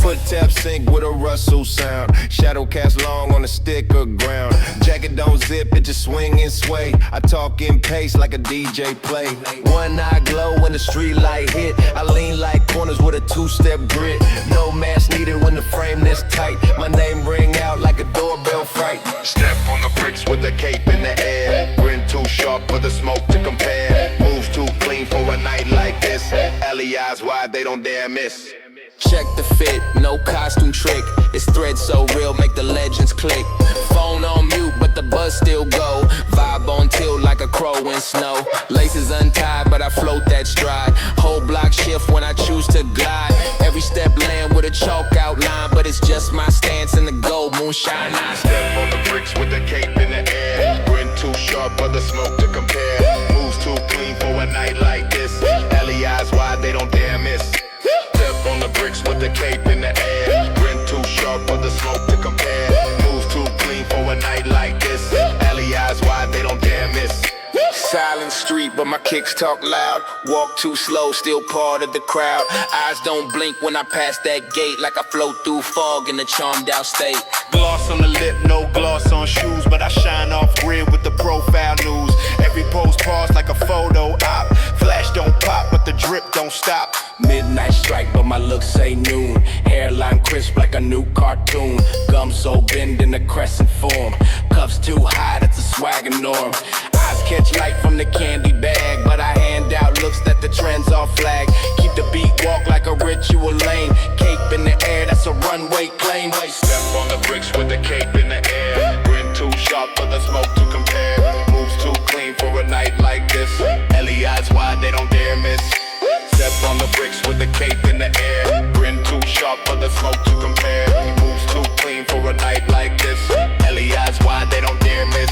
Foot tap sync with a rustle sound. Shadow cast long on a stick of ground. Jacket don't zip, it just swing and sway. I talk in pace like a DJ play. One eye glow when the street light hit. I lean like corners with a two-step grit. No mask needed when the frame this tight. My name ring out like a doorbell fright. Step on the bricks with a cape in the air. Grin too sharp for the smoke to compare. Moves too clean for a night like this. Alley eyes wide, they don't dare miss. Check the fit, no costume trick. It's thread so real, make the legends click. Phone on mute, but the buzz still go. Vibe on tilt like a crow in snow. Laces untied, but I float that stride. Whole block shift when I choose to glide. Every step land with a chalk outline, but it's just my stance in the gold moonshine. I step on the bricks with the cape in the air. Grin too sharp for the smoke to compare. Moves too clean for a night like this. Alley eyes wide, they don't dare miss. On the bricks with the cape in the air. Grin too sharp for the smoke to compare. Moves too clean for a night like this. Alley eyes wide, they don't dare miss. Silent street, but my kicks talk loud. Walk too slow, still part of the crowd. Eyes don't blink when I pass that gate, like I float through fog in a charmed out state. Gloss on the lip, no gloss on shoes, but I shine off grid with the profile news. Every post pause like a photo op. Flash don't pop, but the drip don't stop. Midnight strike, but my looks say noon. Hairline crisp like a new cartoon. Gum so bend in a crescent form. Cuffs too high, that's a swagger norm. Eyes catch light from the candy bag, but I hand out looks that the trends are flag. Keep the beat walk like a ritual lane. Cape in the air, that's a runway claim. Step on the bricks with the cape in the air. Grin too sharp for the smoke to compare. Moves too clean for a night like this. Ellie eyes wide, they don't dare miss. Step on the bricks with the cape in the air. Grin too sharp for the smoke to compare. Moves too clean for a night like this. Ellie eyes wide, they don't dare miss.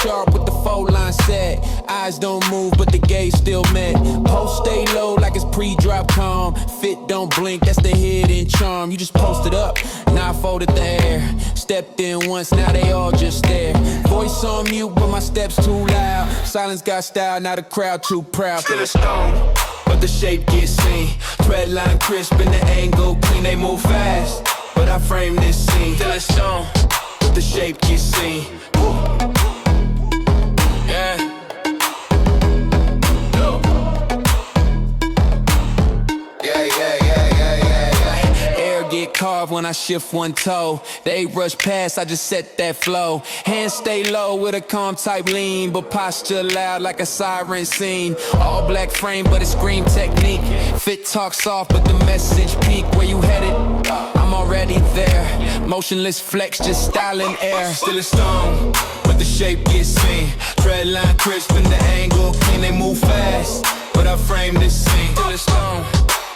Sharp with the four line set. Eyes don't move, but the gaze still met. Post stay low like it's pre-drop calm. Fit don't blink, that's the hidden charm. You just posted up, now I folded the hair. Stepped in once, now they all just there. Voice on mute, but my steps too loud. Silence got style, now the crowd too proud. Still a stone, but the shape gets seen. Tread line crisp and the angle clean. They move fast, but I frame this scene. Still a stone, but the shape gets seen. Yeah. No. Yeah. Air get carved when I shift one toe. They rush past, I just set that flow. Hands stay low with a calm type lean, but posture loud like a siren scene. All black frame, but it's scream technique. Fit talk soft, but the message peak. Where you headed? I'm already there. Motionless flex, just styling air. Still a stone, but the shape gets seen. Tread line crisp and the angle clean. They move fast, but I frame this scene. Still a stone,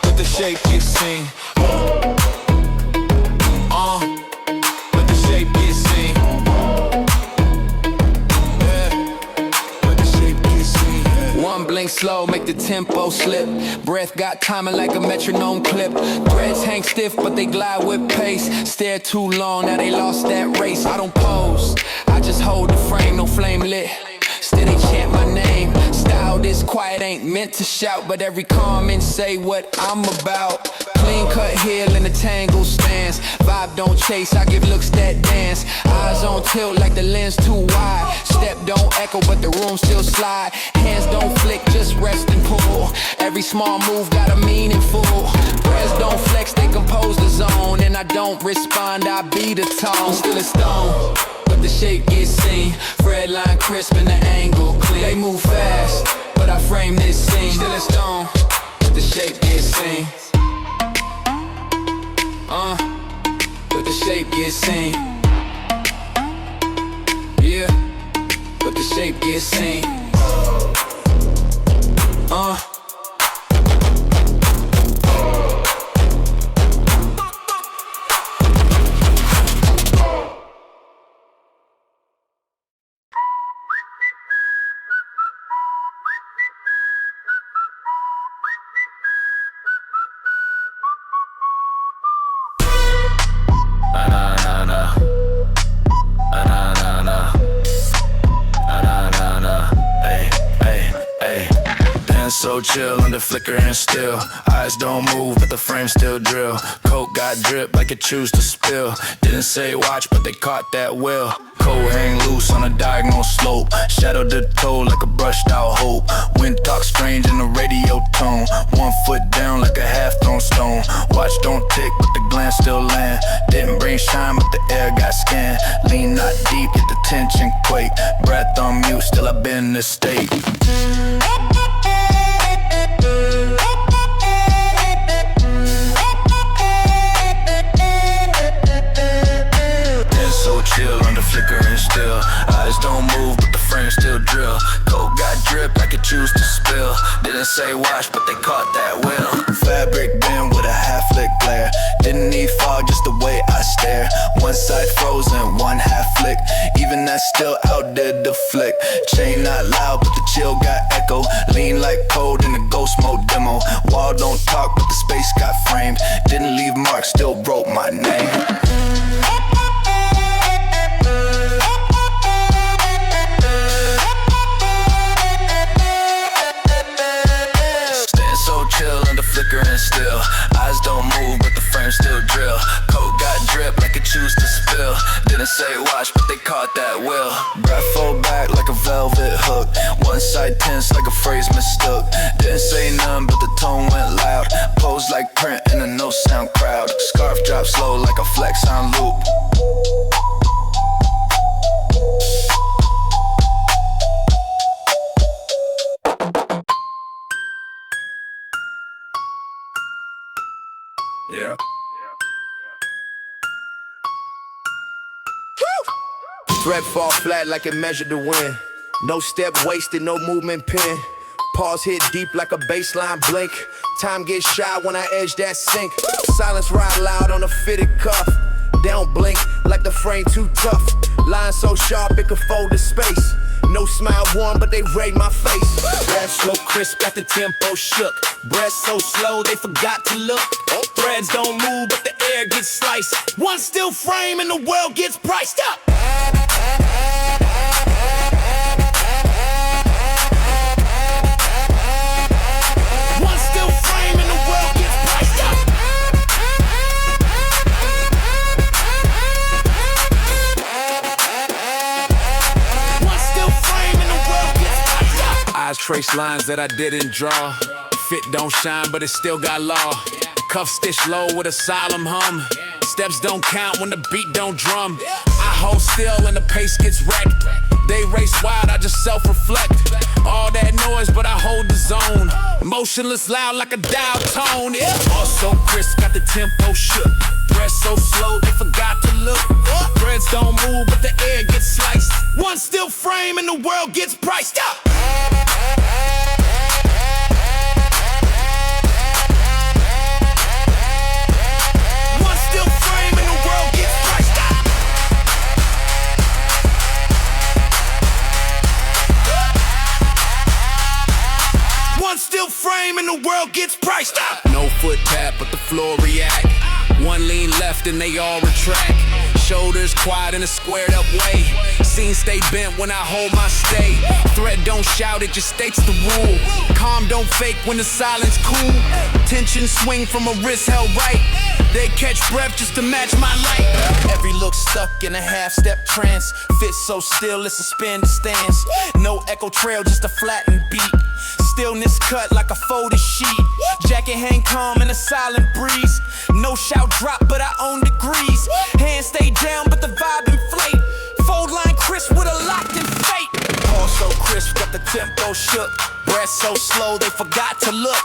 but the shape gets seen. But the shape gets seen. But the shape gets seen. One blink slow, make the tempo slip. Breath got timing like a metronome clip. Threads hang stiff, but they glide with pace. Stare too long, now they lost that race. I don't pose, I just hold the frame, no flame lit. Still they chant my name. Style this quiet, ain't meant to shout, but every comment say what I'm about. Clean cut heel in a tangle stance. Vibe don't chase, I give looks that dance. Eyes on tilt like the lens too wide. Step don't echo, but the room still slide. Hands don't flick, just rest and pull. Every small move got a meaningful. Prayers don't flex, they compose the zone. And I don't respond, I be the tone. Still a stone, but the shape gets seen. Thread line crisp and the angle clean. They move fast, but I frame this scene. Still a stone, but the shape gets seen. But the shape gets seen. Yeah, but the shape gets seen. so chill under flicker and still. Eyes don't move, but the frame still drill. Coat got drip like it choose to spill. Didn't say watch, but they caught that will. Coat hang loose on a diagonal slope. Shadow to toe like a brushed out hope. Wind talk strange in the radio tone. 1 foot down like a half-thrown stone. Watch don't tick, but the glance still land. Didn't bring shine, but the air got scanned. Lean not deep, get the tension quake. Breath on mute, still I been in this state. So chill under flicker and still. Eyes don't move, but the frame still drill. Coat got drip, I could choose to spill. Didn't say wash, but they caught that will. Fabric bend with a half lit glare. Didn't need fog, just the way I stare. One side frozen, one half flick. Even that still outdid the flick. Chain not loud, but the chill got echo. Lean like code in the ghost mode demo. Wall don't talk, but the space got framed. Didn't leave marks, still wrote my name. Flicker and still. Eyes don't move, but the frame still drill. Coat got drip like it choose to spill. Didn't say watch, but they caught that will. Breath fall back like a velvet hook. One side tense like a phrase mistook. Didn't say none, but the tone went loud. Pose like print in a no sound crowd. Scarf drop slow like a flex on loop. Yeah. Thread fall flat like it measured the wind. No step wasted, no movement pin. Pause hit deep like a baseline blink. Time gets shy when I edge that sink. Silence ride loud on a fitted cuff. They don't blink like the frame too tough. Line so sharp it could fold the space. No smile warm, but they raid my face. Breath so crisp, got the tempo shook. Breath so slow, they forgot to look. Threads don't move, but the air gets sliced. One still frame and the world gets priced up. One still frame and the world gets priced up. One still frame and the world gets priced up. Eyes trace lines that I didn't draw. Fit don't shine, but it still got law. Cuff stitch low with a solemn hum. Steps don't count when the beat don't drum. I hold still and the pace gets wrecked. They race wild, I just self-reflect. All that noise, but I hold the zone. Motionless loud like a dial tone. Yeah. All so crisp, got the tempo shook. Breath so slow, they forgot to look. Threads don't move, but the air gets sliced. One still frame and the world gets priced up. Still frame and the world gets priced up. No foot tap, but the floor react. One lean left and they all retract. Shoulders quiet in a squared up way. Scene stay bent when I hold my stay. Thread don't shout, it just states the rule. Calm don't fake when the silence cool. Tension swing from a wrist held right. They catch breath just to match my light. Every look stuck in a half-step trance. Fit so still, it's a spin to stance. No echo trail, just a flattened beat. Stillness cut like a folded sheet. Jacket hang calm in a silent breeze. No shout drop, but I own degrees. Hands stay down, but the vibe inflate. Fold line crisp with a locked in fate. All so crisp, got the tempo shook. Breath so slow, they forgot to look.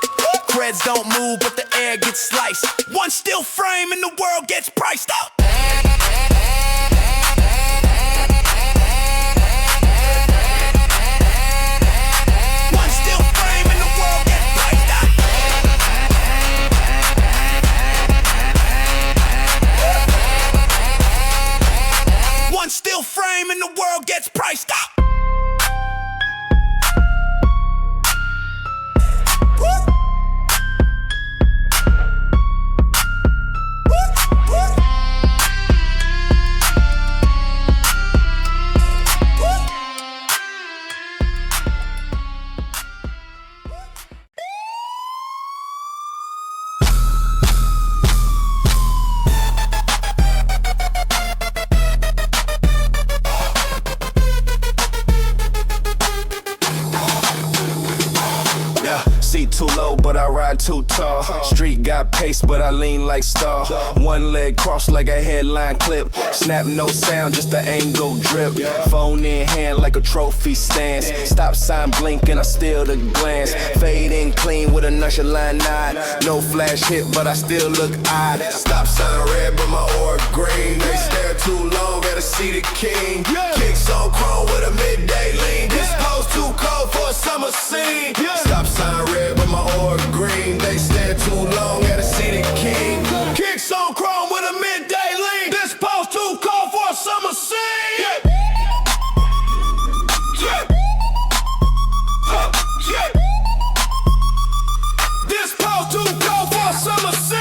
Threads don't move, but the air gets sliced. One still frame and the world gets priced up. Still frame and the world gets priced up. too low, but I ride too tall. Street got pace, but I lean like Star. One leg crossed like a headline clip. Snap, no sound, just the angle drip. Phone in hand like a trophy stance. Stop sign blink and I steal the glance. Fade in clean with a nonchalant nod. No flash hit, but I still look odd. Stop sign red, but my aura green. They stare too long, gotta see the king. Kicks on chrome with a midday lean. This post too cold for a summer scene. Stop sign red, but my aura green. They stare too long, gotta see the king. Kicks on chrome with a midday lean. This post too cold for a summer scene. This post too cold for a summer scene.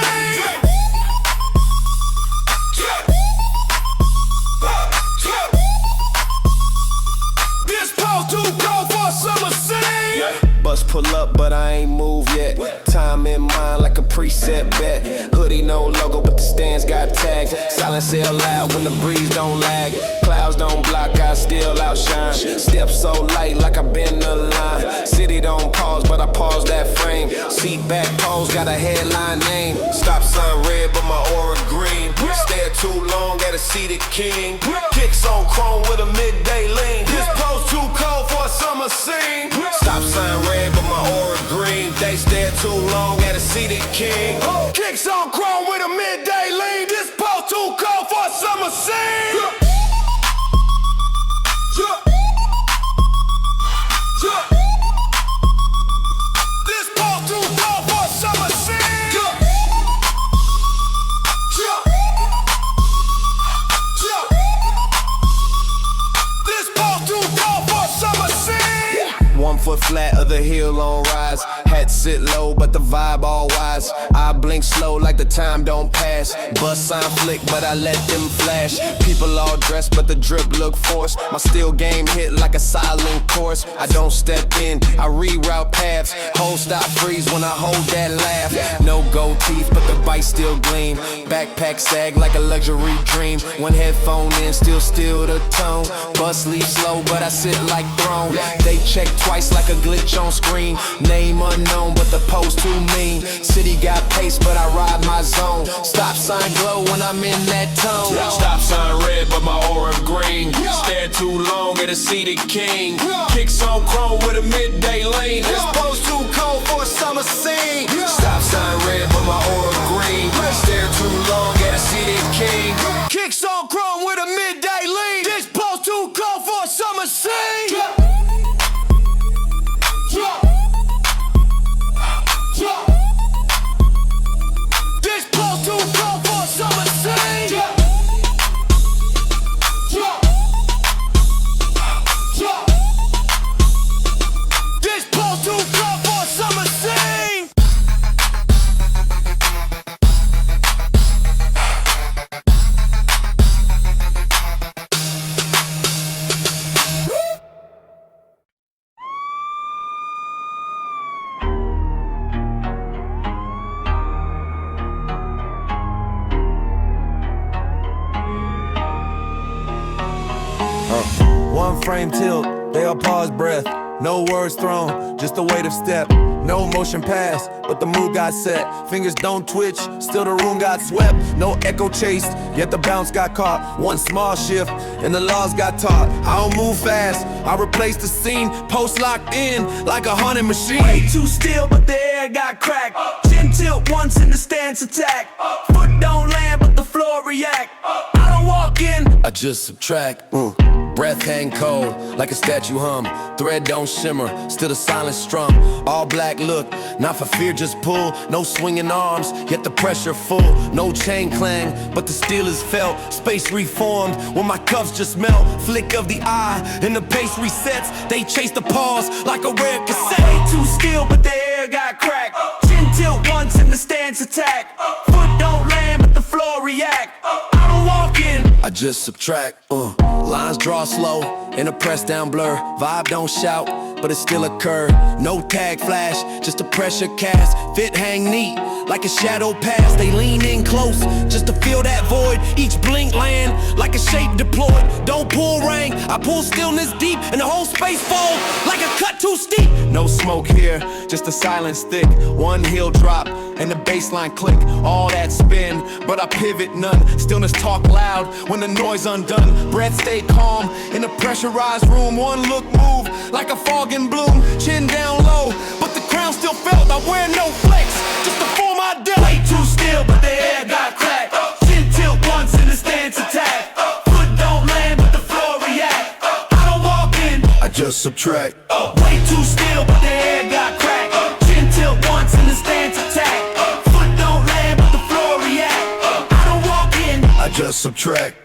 This post too cold for a summer scene. Bus pull up, but I ain't moved yet. Time in mind like a preset bet. Hoodie no logo, but the stands got tags. Silence sell loud when the breeze don't lag. Clouds don't block, I still outshine. Step so light like I been the line. City don't pause, but I pause that frame. Seat back pose, got a headline name. Stop sign red, but my aura green. Stare too long, gotta see the king. Kicks on chrome with a midday lean. This post too cold for a summer scene. Stop sign red, but my aura green. They stare too long, gotta see the king. Kicks on chrome with a midday lean. This post too cold for a summer scene. This post too cold for a summer scene. This post too cold for a summer scene. 1 foot flat, other heel on rise. Hat sit low, but the vibe all wise. I blink slow like the time don't pass. Bust sign flick, but I let them flash. People all dressed, but the drip look forced. My steel game hit like a silent course. I don't step in, I reroute paths. Hold stop freeze when I hold that laugh. No gold teeth, but the bite still gleam. Backpack sag like a luxury dream. One headphone in, still the tone. Bust leave slow, but I sit like throne. They check twice like a glitch on screen. Name unknown, but the post too mean. City got pace, but I ride my zone. Stop sign glow when I'm in that tone. Stop sign red, but my aura green. Stare too long, gotta see the king. Kicks on chrome with a midday lane. This post too cold for a summer scene. Stop sign red, but my aura green. Stare too long, gotta see the king. Kicks on chrome with a midday lean. This post too cold for a summer scene. This post too cold for a summer scene. This post too cold for a summer scene. One frame tilt, they all pause breath. No words thrown, just a weight of step. No motion pass, but the mood got set. Fingers don't twitch, still the room got swept. No echo chased, yet the bounce got caught. One small shift, and the laws got taught. I don't move fast, I replace the scene. Post locked in, like a haunted machine. Way too still, but the air got cracked. Chin tilt once in the stance attack. Foot don't land, but the floor react. I don't walk in, I just subtract. Breath hang cold, like a statue hum. Thread don't shimmer, still the silence strum. All black look, not for fear, just pull. No swinging arms, yet the pressure full. No chain clang, but the steel is felt. Space reformed, when my cuffs just melt. Flick of the eye, and the pace resets. They chase the pause, like a rare cassette. Way too still, but the air got cracked. Chin tilt once in the stance attack. Foot don't land, but the floor react. I don't walk in, I just subtract. Lines draw slow, in a press down blur. Vibe don't shout, but it still occurred. No tag flash, just a pressure cast. Fit hang neat, like a shadow pass. They lean in close, just to feel that void. Each blink land, like a shape deployed. Don't pull rain, I pull stillness deep, and the whole space fold, like a cut too steep. No smoke here, just a silence thick. One heel drop, and the baseline click. All that spin, but I pivot none. Stillness talk loud, when the noise undone. Breath stay calm, in a pressurized room. One look move, like a fog in bloom. Chin down low, but the crown still felt. I wear no flex, just to form my death. Way too still, but the air got cracked. Chin tilt once in the stance attack. Foot don't land, but the floor react. I don't walk in, I just subtract. Way too still, but the air got cracked. Chin tilt once in the stance attack. Foot don't land, but the floor react. I don't walk in, I just subtract.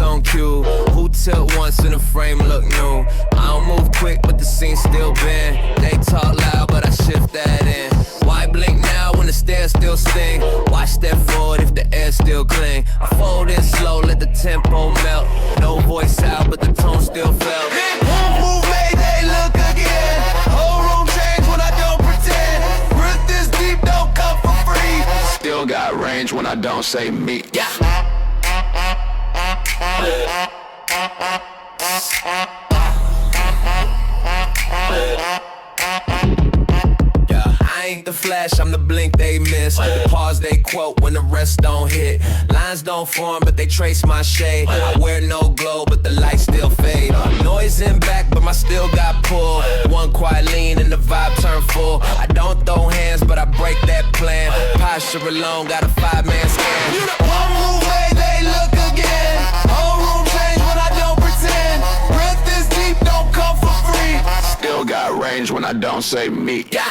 On cue, who tilt once in the frame look new. I don't move quick, but the scene still bend. They talk loud, but I shift that in. Why blink now when the stairs still sting? Why step forward if the air still cling? I fold in slow, let the tempo melt. No voice out, but the tone still felt. One move made, they look again. Whole room change when I don't pretend. Breath this deep, don't come for free. Still got range when I don't say me. Yeah. I ain't the flash, I'm the blink they miss. The pause they quote when the rest don't hit. Lines don't form, but they trace my shade. I wear no glow, but the light still fade. Noise in back, but my still got pull. One quiet lean and the vibe turn full. I don't throw hands, but I break that plan. Posture alone, got a 5-man scan. One move made, they look again. Whole room change when I don't pretend. Breath is deep, don't come for free. Still got range when I don't say me. Yeah.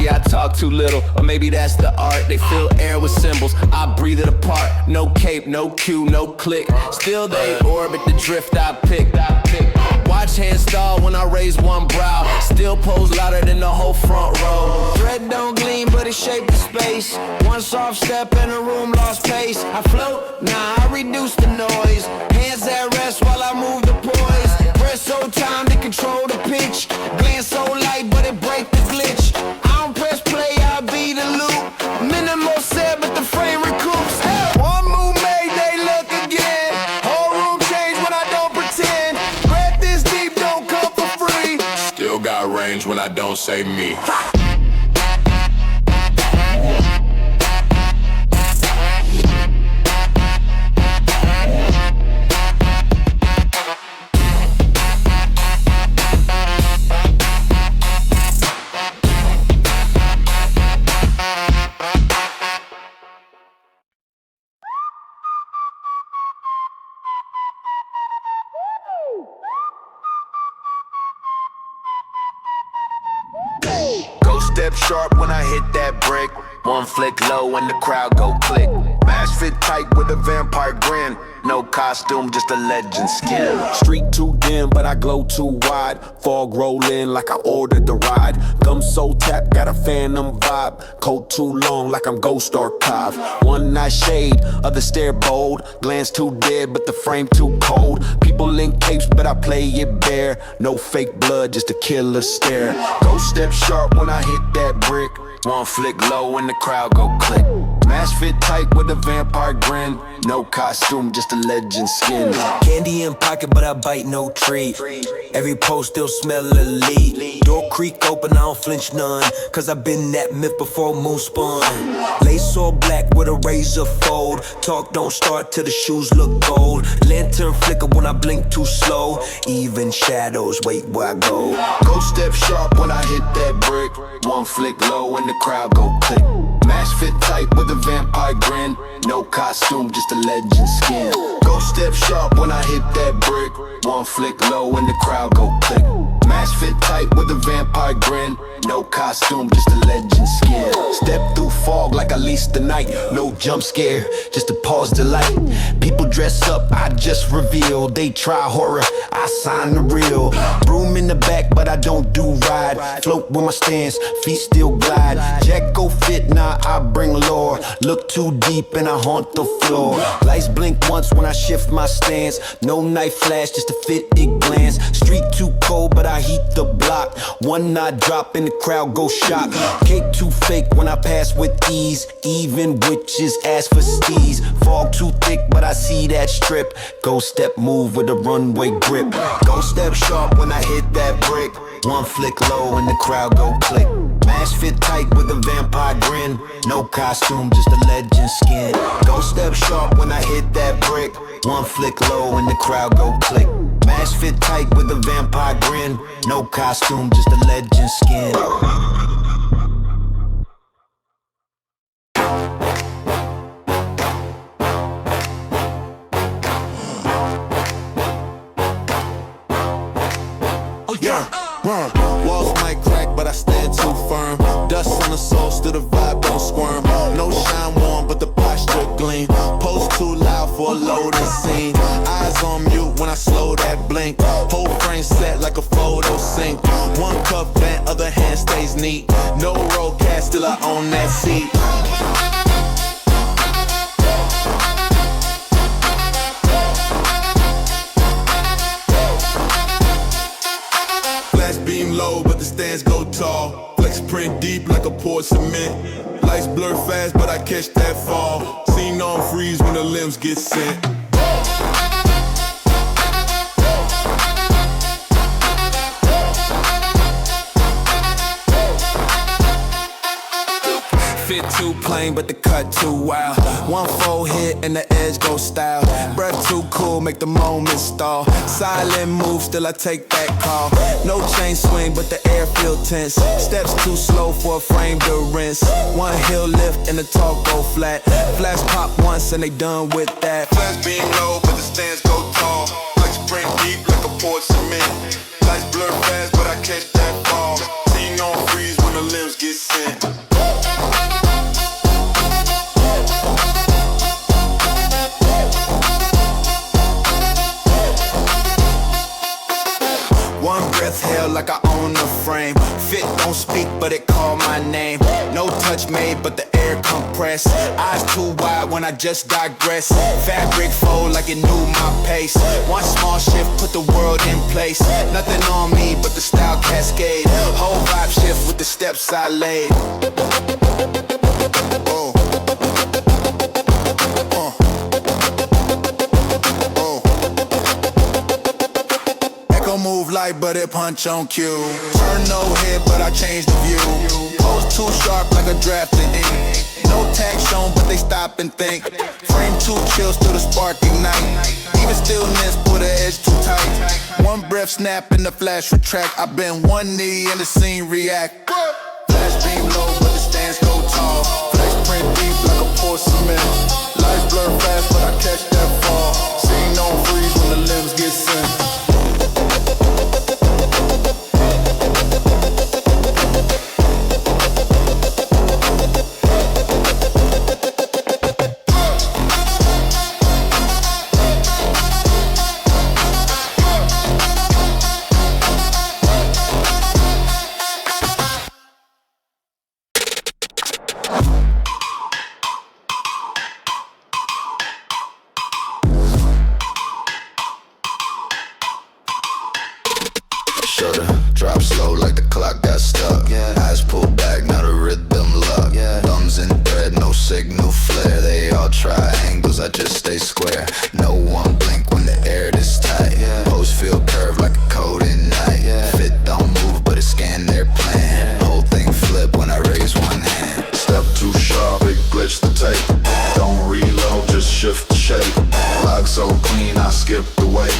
I talk too little, or maybe that's the art. They fill air with symbols, I breathe it apart. No cape, no cue, no click. Still they orbit the drift I pick. Watch hands stall when I raise one brow. Still pose louder than the whole front row. Thread don't gleam, but it shaped the space. One soft step and the room lost pace. I float, nah, I reduce the noise. Hands at rest while I move the poise. Press so time to control the pitch. Glance so light, but it break the glitch. Press play, I'll be the loop. Minimal said, but the frame recoups. One move made, they look again. Whole room change when I don't pretend. Breath is deep, don't come for free. Still got range when I don't say me. Step sharp when I hit that brick. One flick low and the crowd go click. Mask fit tight with a vampire grin. No costume, just a legend skin. Street too dim, but I glow too wide. Fog roll in like I ordered the ride. Gum so tap, got a phantom vibe. Coat too long like I'm Ghost Archive. One night shade, other stare bold. Glance too dead, but the frame too cold. People in capes, but I play it bare. No fake blood, just a killer stare. Go step sharp when I hit that brick. One flick low and the crowd go click. Mask fit tight with a vampire grin. No costume, just a legend skin. Candy in pocket, but I bite no tree. Every post still smell elite. Door creak open, I don't flinch none. Cause I've been that myth before moon spun. Lace all black with a razor fold. Talk don't start till the shoes look gold. Lantern flicker when I blink too slow. Even shadows wait where I go. Go step sharp when I hit that brick. One flick low and the crowd go click. Mask fit tight with a vampire grin. No costume, just a legend skin. Go step sharp when I hit that brick. One flick low and the crowd go click. Mask fit tight with a vampire grin. No costume, just a legend skin. Step through fog like I leased the night. No jump scare, just a pause delight. People dress up, I just reveal. They try horror, I sign the real. Broom in the back, but I don't do ride. Float with my stance, feet still glide. Jack go fit, nah, I bring lore. Look too deep and I haunt the floor. Lights blink once when I shift my stance. No knife flash, just a fit it glance. Street too cold, but I heat the block. One knot drop and the crowd go shock. Cake too fake when I pass with ease. Even witches ask for steez. Fog too thick, but I see that strip. Go step move with a runway grip. Go step sharp when I hit that brick. One flick low and the crowd go click. Mask fit tight with a vampire grin. No costume, just a legend skin. Go step sharp when I hit that brick. One flick low and the crowd go click. Mask fit tight with a vampire grin. No costume, just a legend skin. Walls might crack, but I stand too firm. Dust on the soul, still the vibe don't squirm. No shine warm, but the posture gleam. Post too loud for a loading scene. Eyes on mute when I slow that blink. Whole frame set like a photo sync. One cup bent, other hand stays neat. No roll cast, still I own that seat. Beam low, but the stands go tall. Flex print deep like a poured cement. Lights blur fast, but I catch that fall. Scene on freeze when the limbs get sent. Fit too plain, but the cut too wild. One full hit and the edge go style. Breath too cool, make the moment stall. Silent move, still I take that call. No chain swing, but the air feel tense. Steps too slow for a frame to rinse. One heel lift and the talk go flat. Flash pop once and they done with that. Flash beam low, but the stands go tall. Flex print deep like a poured cement. Lights blur fast, but I catch that fall. Scene on freeze when the limbs get sent. Held like I own the frame. Fit don't speak, but it call my name. No touch made, but the air compressed. Eyes too wide when I just digress. Fabric fold like it knew my pace. One small shift put the world in place. Nothing on me but the style cascade. Whole vibe shift with the steps I laid. Move light, but it punch on cue. Turn no head, but I change the view. Pose too sharp like a drafted ink. No tag shown, but they stop and think. Frame too chill, still the spark ignite. Even stillness, put an edge too tight. One breath snap and the flash retract. I bend one knee and the scene react. Flash beam low, but the stands go tall. Flex print deep like a poured cement. Lights blur fast, but I catch that fall. Scene on freeze when the limbs get sent. Drop slow like the clock got stuck. Eyes pulled back, now the rhythm luck. Thumbs in thread, no signal flare. They all triangles, I just stay square. No one blink when the air is tight. Pose feel curved like a code in night. Fit don't move, but it scan their plan. Whole thing flip when I raise one hand. Step too sharp, it glitch the tape. Don't reload, just shift the shape. Lock so clean, I skip the weight.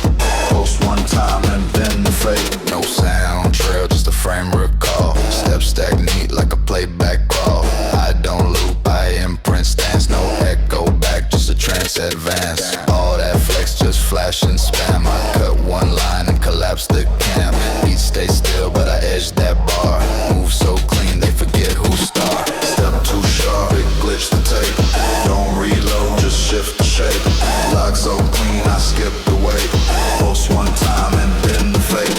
Post one time and then the fade. No sound trail, just a frame recall. Step stack neat like a playback ball. I don't loop, I imprint stance. No echo back, just a trance advance. All that flex, just flash and spam. I cut one line and collapse the cam. Beat stay shape. Lock so clean, I skip the weight. Post one time and then the fake.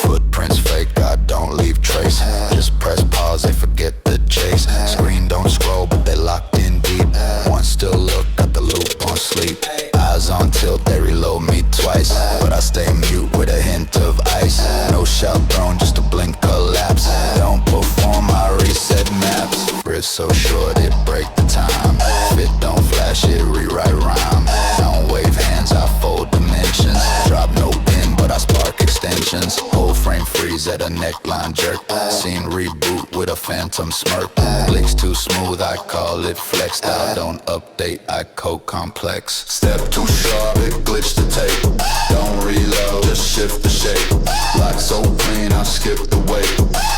Footprints fake, I don't leave trace. Just press pause, they forget the chase. Screen don't scroll, but they locked in deep. One still look, got the loop on sleep. Eyes on tilt, they reload me twice. But I stay mute with a hint of ice. No shot thrown, just a blink collapse. Don't perform, I reset maps. Wrist so short, it break the time. Fit don't flash, it rewrite rhyme. Don't wave hands, I fold dimensions. Drop no pin, but I spark extensions. Whole frame freeze at a neckline jerk. Scene reboot with a phantom smirk. Blicks too smooth, I call it flex. I don't update, I code complex. Step too sharp, it glitch the tape. Don't reload, just shift the shape. Lock so clean, I skip the weight.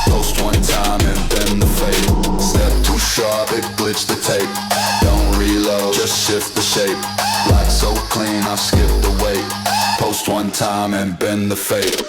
Post one time and then the fade. Step too sharp, it glitch the tape. Don't reload, just shift the shape. Lock so clean, I skip the weight. Post one time and bend the fade.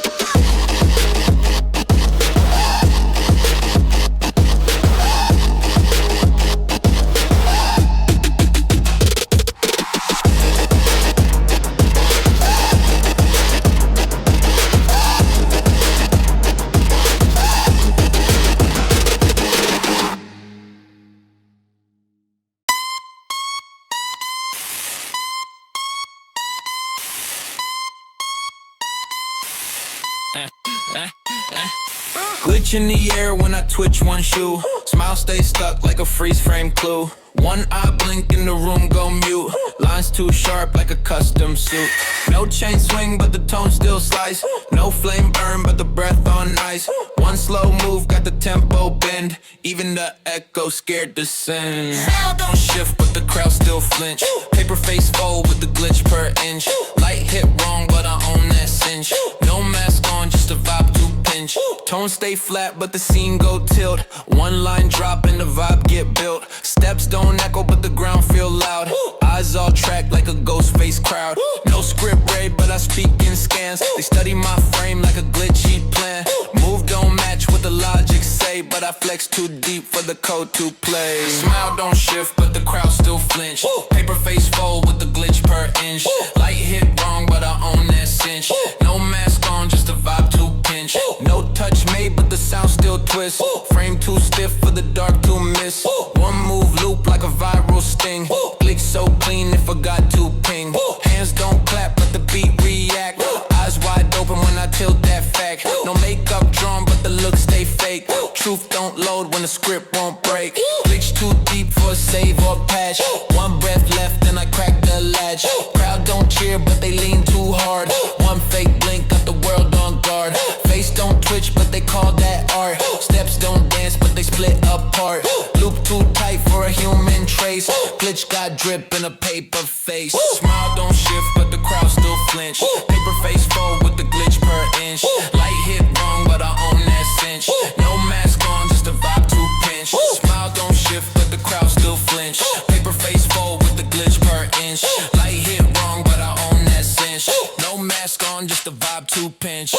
Glitch in the air when I twitch one shoe. Smile stay stuck like a freeze frame clue. One eye blink in the room go mute. Lines too sharp like a custom suit. No chain swing but the tone still slice. No flame burn but the breath on ice. One slow move got the tempo bend. Even the echo scared to sing. Sound don't shift but the crowd still flinch. Paperface fold with the glitch per inch. Light hit wrong but I own that cinch. No mask on just a vibe to pinch. Tone stay flat but the scene go tilt. One line drop and the vibe get built. Steps don't echo but the ground feel loud. Eyes all tracked like a ghost face crowd. No script read but I speak in scans. They study my frame like a glitchy plan. Move don't match what the logic say, but I flex too deep for the code to play. Smile don't shift but the crowd still flinch. Paperface fold with the glitch per inch. Light hit wrong but I own that cinch. No mask on just a vibe to pinch. No touch made but the sound still twist. Frame too stiff for the dark to miss. One move loop like a viral sting. Click so clean if I got to ping. Hands don't clap but the beat react. Eyes wide open when I tilt that fact. No makeup drawn but the look stay fake. Truth don't load when the script won't break. Glitch too deep for a save or patch. One breath left and I crack the latch. Crowd don't cheer but they lean too hard. One fake blink got the world on guard. Face don't twitch but they call that art. Steps don't dance but they split apart. Loop too tight for a human trace. Glitch got drip in a paper face. Smile don't shift but the crowd still flinch. Paper face fold with the glitch per inch. Light hit wrong but I own that cinch. No mask on just a vibe to pinch. Smile don't shift but the crowd still flinch. Paper face fold with the glitch per inch. Light hit wrong but I own that cinch. No mask on just a vibe to pinch.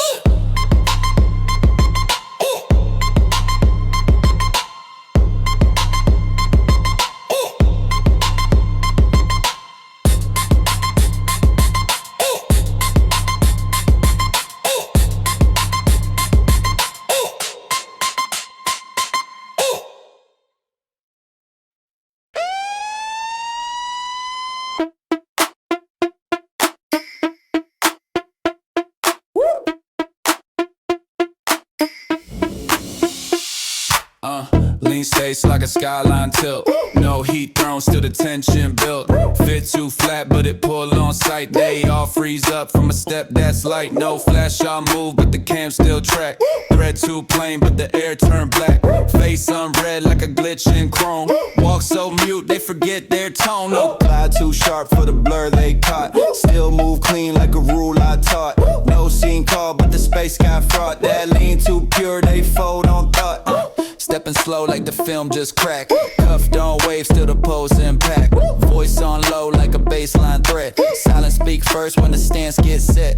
Lean stays like a skyline tilt. No heat thrown, still the tension built. Fit too flat, but it pull on sight. They all freeze up from a step that's light. No flash, I'll move, but the cam still track. Thread too plain, but the air turn black. Face unread like a glitch in chrome. Walk so mute, they forget their tone. No glide too sharp for the blur they caught. Still move clean like a rule I taught. No scene call, but the space got fraught. That lean too pure, they fold on thought. Stepping slow like the film just cracked. Cuff don't wave, still the pose impact. Voice on low like a baseline threat. Silence speak first when the stance gets set.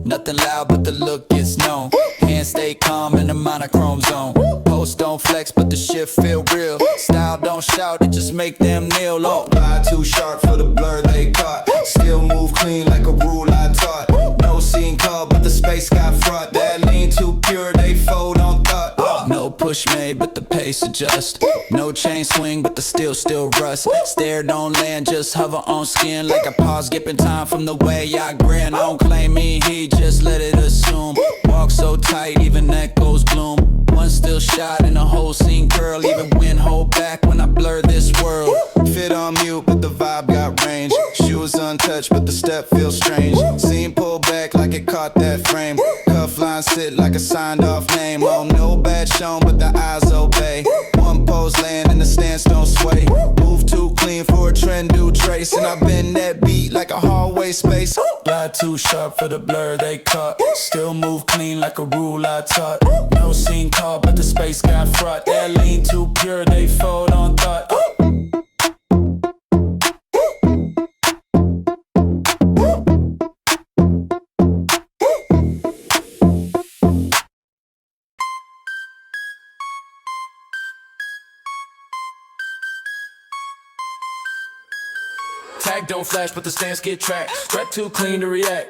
Nothing loud but the look gets known. Hands stay calm in the monochrome zone. Post don't flex but the shit feel real. Style don't shout, it just make them kneel. Oh, Lie too sharp for the blur they caught. Still move clean like a rule I taught. No scene call but the space got fraught. That lean too pure, they fold on thought. no push made but the pace adjust. No chain swing but the steel still rust. Stare don't land, just hover on skin. Like a pause, skipping time from the way I grin. I don't claim me, he just let it assume. Walk so tight, even echoes bloom. One still shot and the whole scene curl. Even wind hold back when I blur this world. Fit on mute but the vibe got range. Shoes untouched but the step feels strange. Scene pull back like it caught that frame. Cuff line sit like a signed off name. Oh, no bad shown but the eyes obey. One pose land and the stance don't sway. Move too clean for a trend new trace. And I bend that beat like a hallway space. Lie too sharp for the blur they caught. Still move clean like a rule I taught. No scene call but the space got fraught. That lean too pure, they fold on thought. Tag don't flash, but the stance get tracked. Threat too clean to react.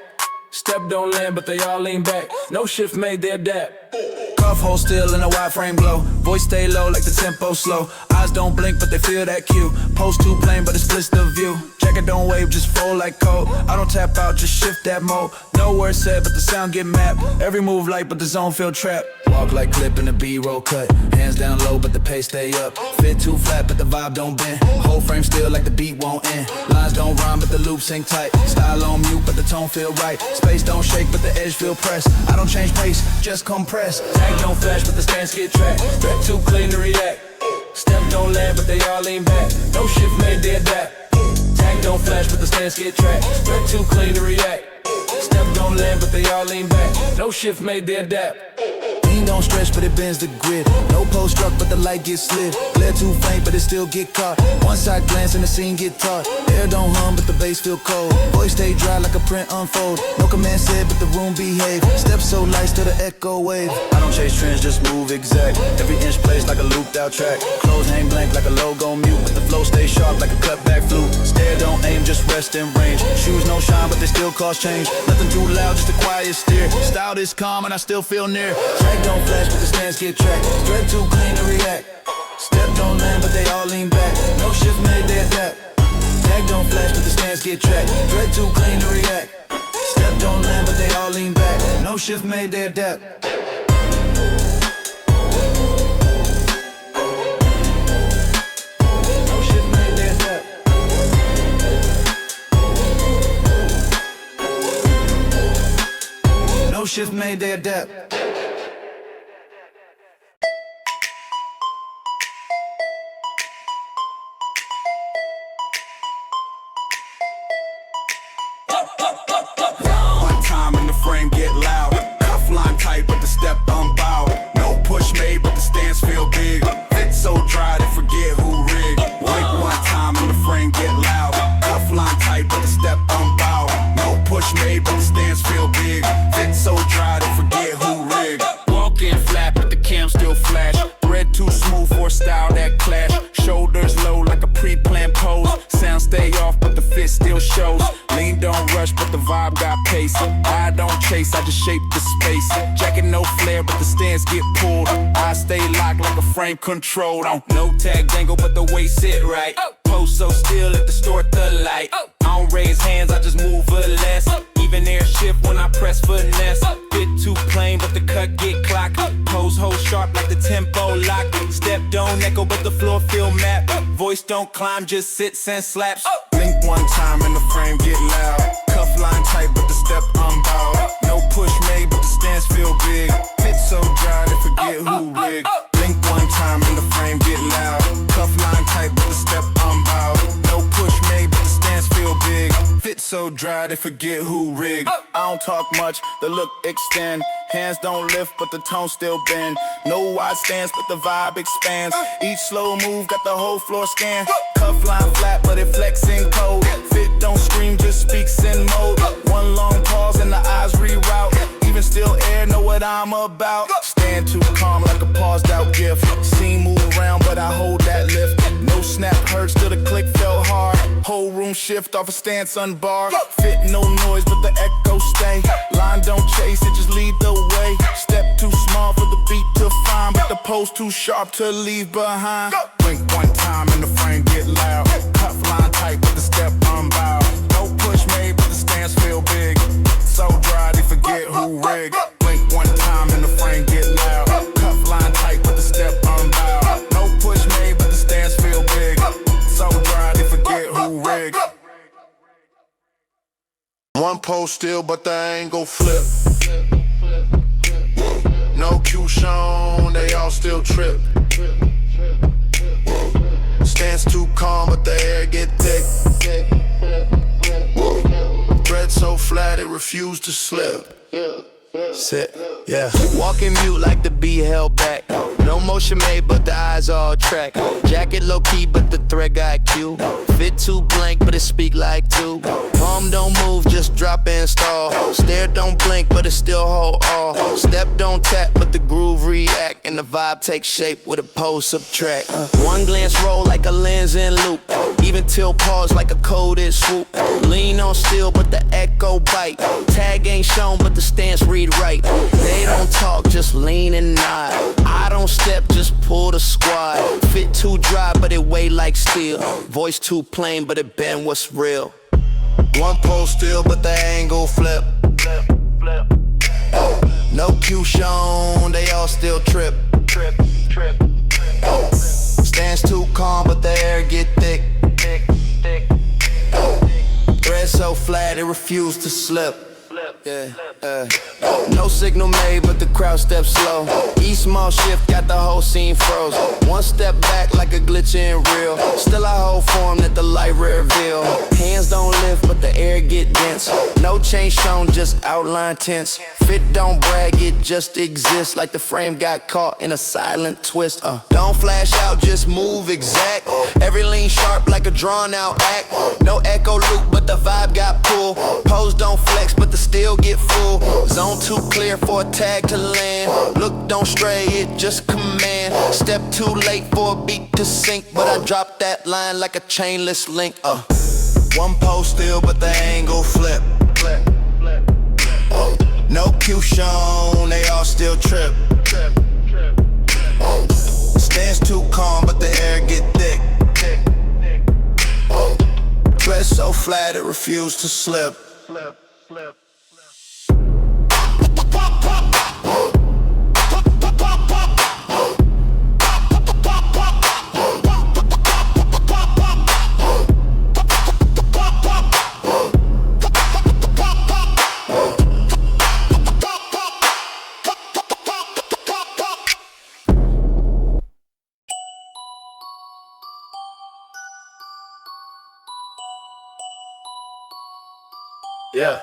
Step don't land, but they all lean back. No shift made, they adapt. Cuff hold still in a wide frame glow. Voice stay low like the tempo slow. Eyes don't blink, but they feel that cue. Post too plain, but it splits the view. Jacket don't wave, just fold like cold. I don't tap out, just shift that mode. No words said, but the sound get mapped. Every move light, but the zone feel trapped. Walk like clip in a B-roll cut. Hands down low, but the pace stay up. Fit too flat, but the vibe don't bend. Whole frame still like the beat won't end. Lines don't rhyme, but the loop sync tight. Style on mute, but the tone feel right. Space don't shake, but the edge feel pressed. I don't change pace, just compress. Tag don't flash, but the stance get tracked. Threat too clean to react. Step don't land, but they all lean back. No shift made, they adapt. Tag don't flash, but the stance get tracked. Threat too clean to react. Step don't land, but they all lean back. No shift made, they adapt. Lean don't stretch, but it bends the grid. No post struck, but the light gets slid. Glare too faint, but it still get caught. One side glance and the scene get taut. Air don't hum, but the bass feel cold. Voice stay dry like a print unfold. No command said, but the room behave. Steps so light, still the echo wave. I don't chase trends, just move exact. Every inch placed like a looped out track. Clothes hang blank like a logo mute, but the flow stay sharp like a cutback flute. Stare don't aim, just rest in range. Shoes no shine, but they still cause change. Nothing too loud, just a quiet steer. Style is calm and I still feel near. Tag don't flash, but the stance get tracked. Thread too clean to react. Step don't land, but they all lean back. No shift made, they adapt. Tag don't flash, but the stance get tracked. Thread too clean to react. Step don't land, but they all lean back. No shift made, they adapt. No shift made, they adapt. No shift made, they adapt. One time in the frame get loud. Cuff line tight, but the step unbowed. No push made, but the stance feel big. Fit so dry they forget who rigged. Wait one time in the frame get loud. Cuff line tight, but the step unbowed. No push made, but the stance feel big. Fit so dry they forget who rigged. Walk in flat, but the cam still flash. Thread too smooth for a style that clash. Shoulders low like a pre-planned pose. Sound stay off, but the fit still shows. Lean don't rush, but the vibe got pace. I don't chase, I just shape the space. Jacket no flare, but the stance get pulled. I stay locked like a frame controlled. No tag dangle, but the waist sit right. Post so still, it distort the light. I don't raise hands, I just move a less. Even air shift when I press finesse. Bit too plain, but the cut get clocked. Pose hold sharp like the tempo lock. Step don't echo, but the floor feel mapped. Voice don't climb, just sits and slaps. Blink one time and the frame get loud. Cuff line tight, but the step unbowed. No push made, but the stance feel big. Fit so dry they forget who rigged. Blink one time and the frame get loud. Cuff line tight, but the step unbowed. No push made, but the stance feel big. Fit so dry, they forget who rigged. I don't talk much, the look extend. Hands don't lift, but the tone still bend. No wide stance, but the vibe expands. Each slow move got the whole floor scanned. Cuff line flat, but it flexing cold. Fit don't scream, just speaks in mode. One long pause and the eyes reroute. Even still air, know what I'm about. Stand too calm like a paused out gift. Scene move around, but I hold that lift. No snap hurts till the click fell hard. Whole room shift off a stance unbar. Fit no noise, but the echo stay. Line don't chase, it just lead the way. Step too small for the beat to find, but the pose too sharp to leave behind. Blink one time and the frame get loud. Cuff line tight, but the step unbowed. No push made, but the stance feel big. So dry, they forget who rigged. Blink one time and the frame get loud. Cuff line tight, but the step unbowed. No push made, but the stance feel big. So dry, they forget who rigged. One pose still, but the angle flip. No cue shown, they all still trip. Stance too calm, but the air get thick. Thread so flat, it refused to slip. Sit, yeah. Walking mute like the beat held back. No motion made, but the eyes all track. Jacket low key, but the thread got cue. Fit too blank, but it speak like two. Palm don't move, just drop and stall. Stare don't blink, but it still hold all. Step don't tap, but the groove react. And the vibe takes shape with a pose subtract. One glance roll like a lens in loop. Even till pause like a coded swoop. Lean on still, but the echo bite. Tag ain't shown, but the stance read right. They don't talk, just lean and nod. I don't step, just pull the squad. Fit too dry, but it weigh like steel. Voice too plain, but it bend what's real. One pose still, but the angle flip. No cue shown, they all still trip. Stance too calm, but the air get thick. Thread so flat, it refused to slip. Yeah, no signal made, but the crowd steps slow. Each small shift got the whole scene froze. One step back like a glitch in real. Still I hold form that the light reveal. Hands don't lift, but the air get dense. No change shown, just outline tense. Fit don't brag, it just exists. Like the frame got caught in a silent twist. Don't flash out, just move exact. Every lean sharp like a drawn out act. No echo loop, but the vibe got pull. Pose don't flex, but the still get full. Zone too clear for a tag to land. Look don't stray, it just command. Step too late for a beat to sink, but I drop that line like a chainless link. One pose still, but the angle flip. No cue shown, they all still trip. Stance too calm, but the air get thick. Thread so flat, it refused to slip. Yeah.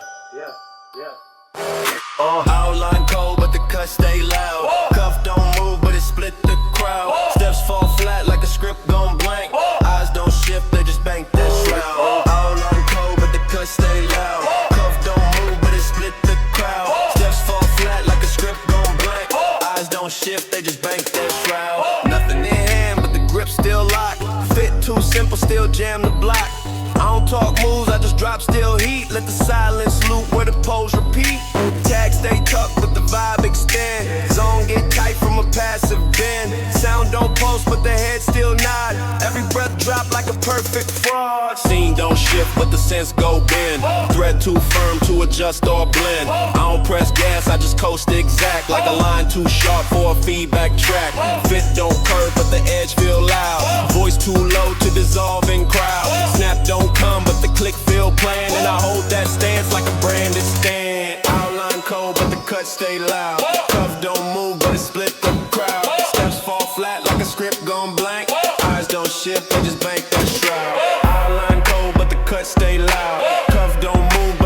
Outline cold, but the cut stay loud. Cuff don't move, but it split the crowd. Steps fall flat like a script gone blank. Eyes don't shift, they just bank that shroud. Outline cold, but the cut stay loud. Cuff don't move, but it split the crowd. Steps fall flat like a script gone blank. Eyes don't shift, they just bank that shroud. Nothing in hand, but the grip still locked. Fit too simple, still jam the block. I don't talk moves, I just drop still heat. Let the silence loop where the pose repeat. Tag stay tucked, but the vibe extend. Zone get tight from a passive bend. Sound don't post, but the head still nod. Every breath drop like a perfect fraud. Scene don't shift, but the sense go bend. Thread too firm to adjust or blend. I don't press gas, I just coast exact. Like a line too sharp for a feedback track. Fit don't curve, but the edge feel loud. Voice too low to dissolve in crowd. Snap don't come, but the click feel planned. And I hold that stance like a branded stand. Outline cold, but the cut stay loud. Cuff don't move, but it split the crowd. Steps fall flat like a script gone blank. Eyes don't shift, they just bank that shroud. Outline cold, but the cut stay loud. Cuff don't move,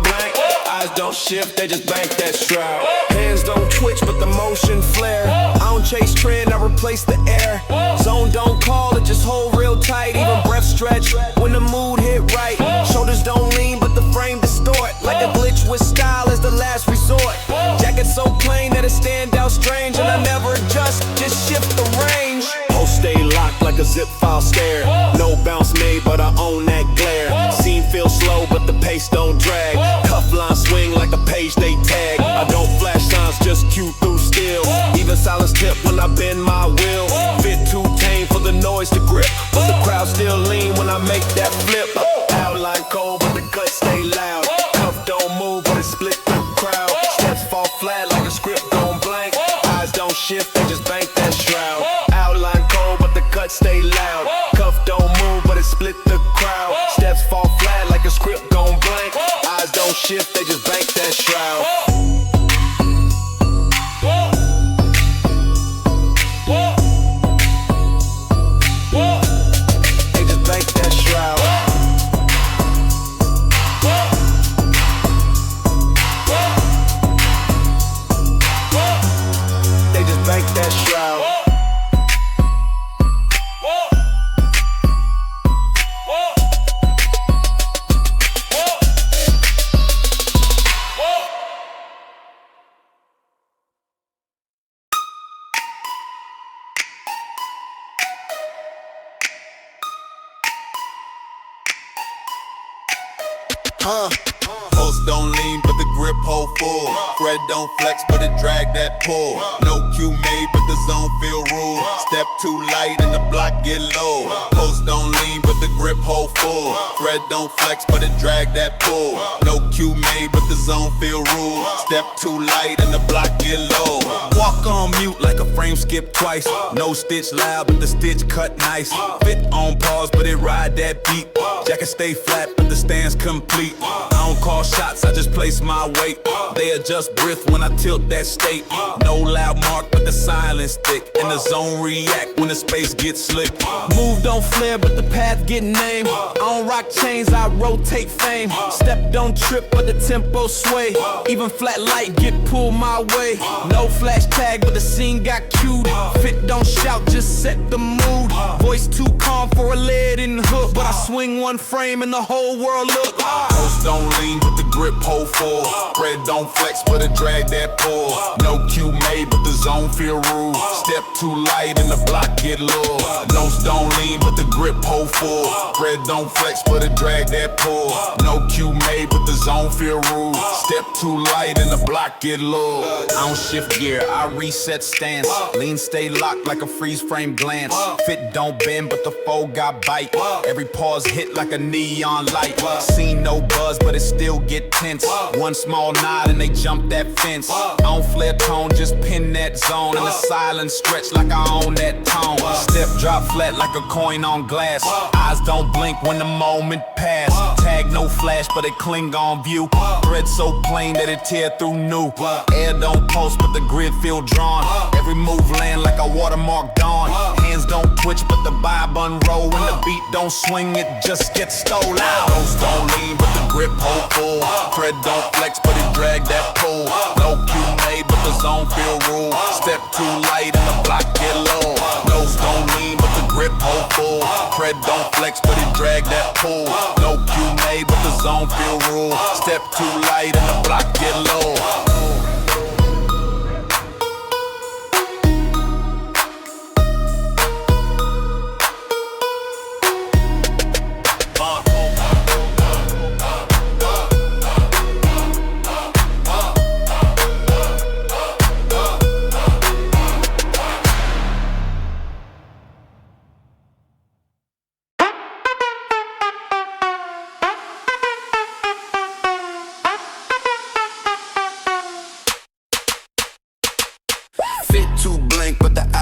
blank. Eyes don't shift, they just bank that shroud. Hands don't twitch, but the motion flare. I don't chase trend, I replace the air. Zone don't call, it just hold real tight. Even breath stretch when the mood hit right. Shoulders don't lean, but the frame distort. Like a glitch with style is the last resort. Jacket so plain that it stand out strange, and I never adjust, just shift the range. Post stay locked like a zip file stare. No bounce made, but I own that glare. Scene feels slow, but the pace don't drag. Cuff line swing like a page they tag. I don't flash signs, just cue through steel. Even silence tip when I bend my wheel. Fit too tame for the noise to grip, but the crowd still lean when I make that flip. Outline cold, but the guts stay loud. Cuff don't move, but it split the crowd. Steps fall flat like a script gone blank. Eyes don't shift, they just bank that shroud. Outline cold, but the guts stay loud. Cuff don't move, but it split the crowd. Steps fall flat like a script gone blank. Eyes don't shift, they just bank that shroud. Post don't lean, but the grip hold full. Thread don't flex, but it drag that pull. No cue made, but the zone feel rule. Step too light and the block get low. Post don't lean, but the grip hold full. Thread don't flex, but it drag that pull. No cue made, but the zone feel rule. Step too light and the block get low. Walk on mute like a frame skip twice. No stitch loud, but the stitch cut nice. Fit on pause, but it ride that beat. Jacket stay flat, but the stand's complete. I don't call shots, I just place my weight. They adjust breath when I tilt that state. No loud mark, but the silence thick. And the zone react when the space gets slick. Move don't flare, but the path get named. I don't rock chains, I rotate fame. Step don't trip, but the tempo sway. Even flat light get pulled my way. No flash tag, but the scene got cued. Fit don't shout, just set the mood. Voice too calm for a lead in the hook, but I swing one frame and the whole world look. Post don't lean, but the grip hold full. Thread don't flex, but it drag that pull. No cue made, but the zone feel rude. Step too light and the block get low. Nose don't lean, but the grip hold full. Thread don't flex, but it drag that pull. No cue made, but the zone feel rude. Step too light and the block get low. I don't shift gear, I reset stance. Lean stay locked like a freeze frame glance. Fit don't bend, but the foe got bite. Every pause hit like a neon light. Seen no buzz, but it still get tense. One small nod and they jump that fence. I don't flare tone, just pin that zone. And the silence stretch like I own that tone. Step drop flat like a coin on glass. Eyes don't blink when the moment pass. Tag no flash, but it cling on view. Thread so plain that it tear through new. Air don't pulse, but the grid feel drawn. Every move land like a watermark dawn. Hands don't twitch, but the vibe unroll. When the beat don't swing, it just gets stolen out. Nose don't lean, but the grip hold full. Thread don't flex, but it drag that pull. No cue made, but the zone feel rule. Step too light and the block get low. Nose don't lean, but the grip hold full. Thread don't flex, but it drag that pull. No cue made, but the zone feel rule. Step too light and the block get low.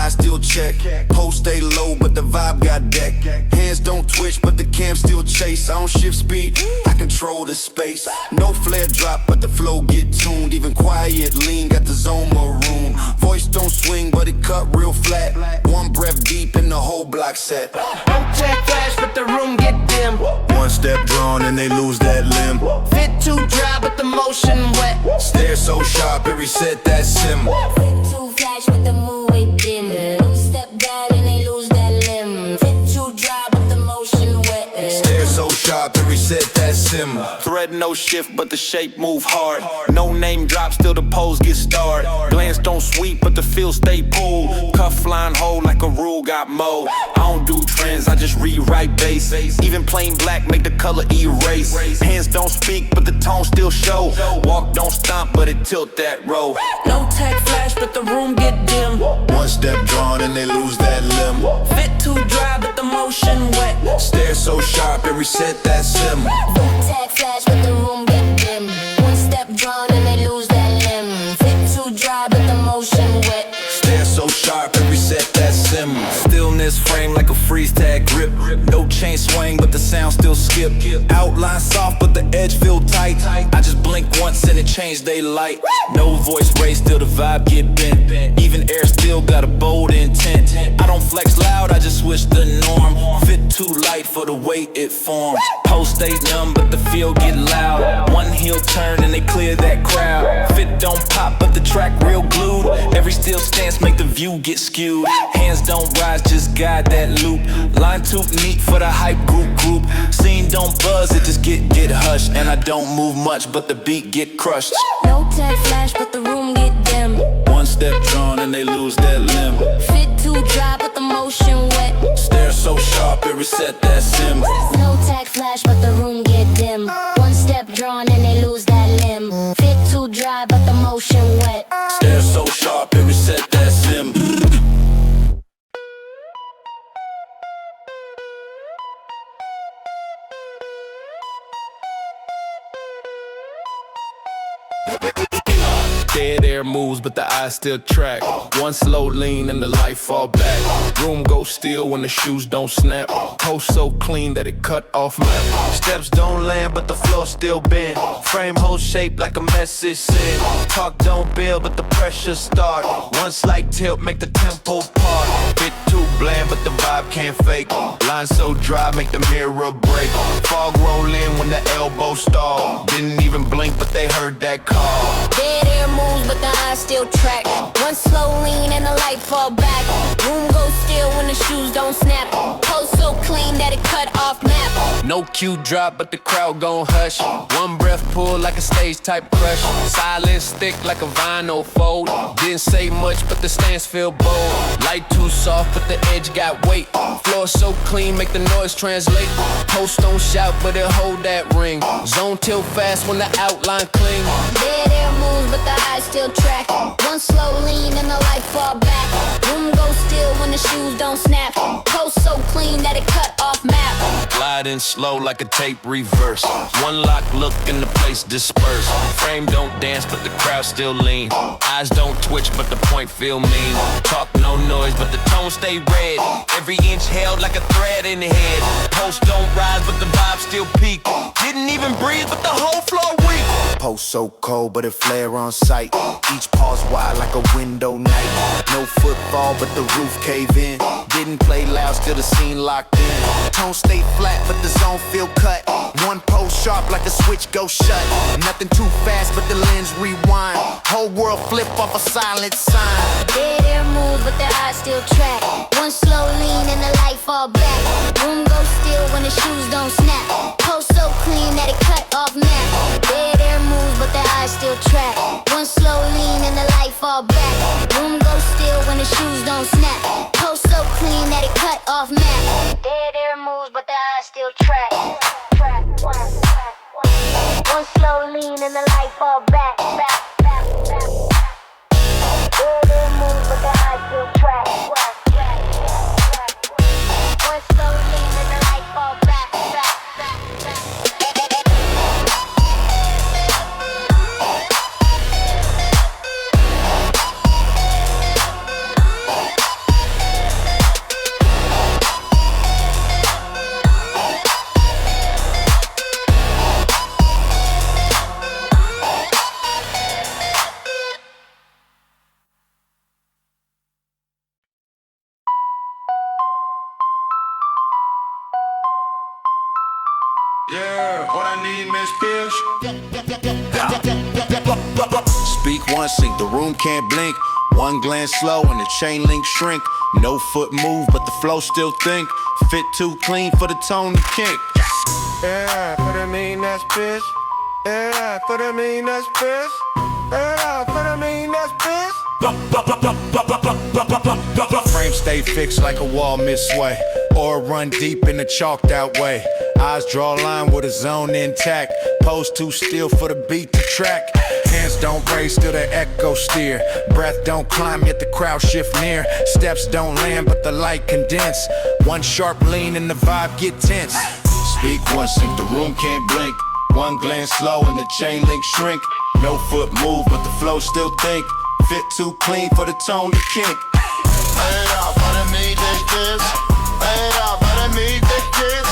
eyes still check. Post stay low, but the vibe got deck. Hands don't twitch, but the cam still chase. I don't shift speed, I control the space. No flare drop, but the flow get tuned. Even quiet, lean, got the zone maroon. Voice don't swing, but it cut real flat. One breath deep and the whole block set. Don't check flash, but the room get dim. One step drawn and they lose that limb. Fit too dry, but the motion wet. Stare so sharp, it reset that sim. Fit too flash, but the move it dim. Step down and they lose that limb. Fit too dry, but the motion wet. Stare so sharp, it reset that sim. Thread no shift, but the shape move hard. No name drop, still the pose get starred. Glance don't sweep, but the feel stay pulled. Cuff line hold like a rule got mowed. I don't do trends, I just rewrite bass. Even plain black make the color erase. Hands don't speak, but the tone still show. Walk don't stomp, but it tilt that row. No tech flash, but the room get dim. One step drawn and they lose that limb. Fit too dry, but the motion wet. Stare so sharp, it reset that sim. Tag flash, but the room get dim. One step drawn and they lose that limb. Fit too dry, but the motion wet. Stare so sharp, it reset that sim. Stillness frame like a freeze tag grip. No chain swing, but the sound still skip. Outline soft, but the edge feel tight. I just blink once and it changed daylight. No voice raise, still the vibe get bent. Even air still got a bold intent. I don't flex loud, I just switch the norm. Fit too light for the weight it forms. Post stay numb, but the feel get loud. One heel turn and they clear that crowd. Fit don't pop, but the track real glued. Every still stance make the view get skewed. Hands don't rise, just guide that loop. Line too neat for the hype group. Scene don't buzz, it just get hushed. And I don't move much, but the beat get crushed. No tag flash, but the room get dim. One step drawn and they lose that limb. Fit too dry, but the motion wet. Stare so sharp, it reset that sim. No tag flash, but the room get dim. One step drawn and they lose that limb. Fit too dry, but the motion wet. Stare so sharp, it reset that sim. Dead air moves, but the eyes still track. One slow lean and the light fall back. Room goes still when the shoes don't snap. Post so clean that it cut off map. Steps don't land, but the floor still bend. Frame hold shape like a message sent. Talk don't build, but the pressure start. One slight tilt make the tempo part. Bit too bland, but the vibe can't fake. Line so dry, make the mirror break. Fog roll in when the elbow stall. Didn't even blink, but they heard that call. Dead air moves, but the eyes still track. One slow lean and the light fall back. Room goes still when the shoes don't snap. Post so clean that it cut off map. No cue drop, but the crowd gon' hush. One breath pull like a stage type crush. Silence thick like a vinyl fold. Didn't say much, but the stance feel bold. Light too soft, but the edge got weight. Floor so clean, make the noise translate. Post don't shout, but it hold that ring. Zone tilt fast when the outline cling. Dead air moves, but the eyes still track. One slow lean and the light fall back. Room goes still when the shoes don't snap. Post so clean that it cut off map. Gliding slow like a tape reverse. One lock look and the place disperse. Frame don't dance, but the crowd still lean. Eyes don't twitch, but the point feel mean. Talk no noise, but the tone stay red. Every inch held like a thread in the head. Post don't rise, but the vibe still peak. Didn't even breathe, but the whole floor weak. Post so cold, but it flare on sight. Each pause wide like a window night. No footfall, but the roof cave in. Didn't play loud, still the scene locked in. Tone stay flat, but the zone feel cut. One post sharp like a switch go shut. Nothing too fast, but the lens rewind. Whole world flip off a silent sign. Dead air moves, but the eyes still track. One slow lean and the light fall back. Room goes still when the shoes don't snap. Post so clean that it cut off map. Dead air moves, but the eyes still track. One slow lean and the light fall back. Room goes still when the shoes don't snap. Post so clean that it cut off map. Dead air moves, but the eyes still track. One slow lean and the light fall back. Dead air moves, but the eyes still track. One slow lean and the light fall back. bitch. Speak once, sync, the room can't blink. One glance slow and the chain link shrink. No foot move, but the flow still think. Fit too clean for the tone to kink. Yeah, for the mean ass bitch. Yeah, for the mean ass bitch. Yeah, for the mean ass bitch. Frame stay fixed like a wall mid-sway, or run deep in the chalked out way. Eyes draw a line with a zone intact. Pose too still for the beat to track. Hands don't raise, still the echo steer. Breath don't climb, yet the crowd shift near. Steps don't land, but the light condense. One sharp lean and the vibe get tense. Speak once, think the room can't blink. One glance slow and the chain link shrink. No foot move, but the flow still think. Fit too clean for the tone to kink. Hey, y'all, better me this kiss. Hey, y'all, better me this kiss.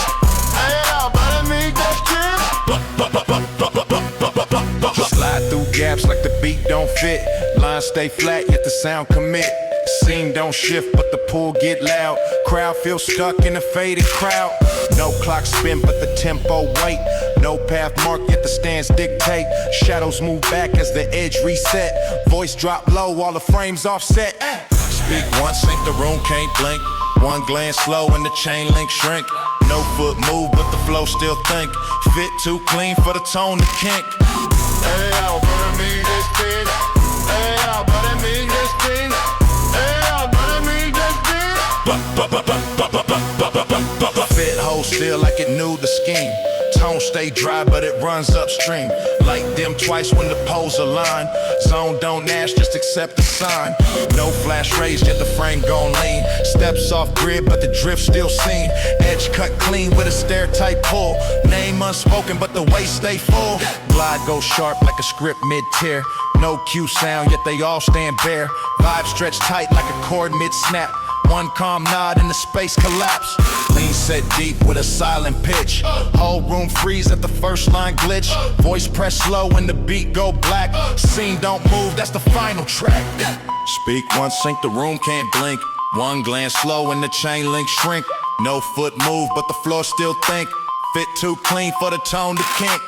Hey, y'all, better me this kiss. Slide through gaps like the beat don't fit. Lines stay flat, yet the sound commit. Scene don't shift, but the pull get loud. Crowd feels stuck in a faded crowd. No clock spin, but the tempo wait. No path marked, yet the stands dictate. Shadows move back as the edge reset. Voice drop low while the frames offset. Speak once, think the room can't blink. One glance slow and the chain link shrink. No foot move, but the flow still think. Fit too clean for the tone to kink. Hey, y'all, better me this thing. Hey, y'all, better me this thing. Hey, y'all, better me this thing. Fit hold still like it knew the scheme. Tone stay dry, but it runs upstream. Light dim twice when the poles align. Zone don't ash, just accept the sign. No flash raised, yet the frame gon' lean. Steps off grid, but the drift still seen. Edge cut clean with a stair type pull. Name unspoken, but the waist stay full. Glide goes sharp like a script mid-tier. No cue sound, yet they all stand bare. Vibe stretch tight like a chord mid-snap. One calm nod and the space collapse. Lean set deep with a silent pitch. Whole room freeze at the first line glitch. Voice press slow when the beat go black. Scene don't move, that's the final track. Speak once, sync, the room can't blink. One glance slow and the chain link shrink. No foot move, but the floor still think. Fit too clean for the tone to kink.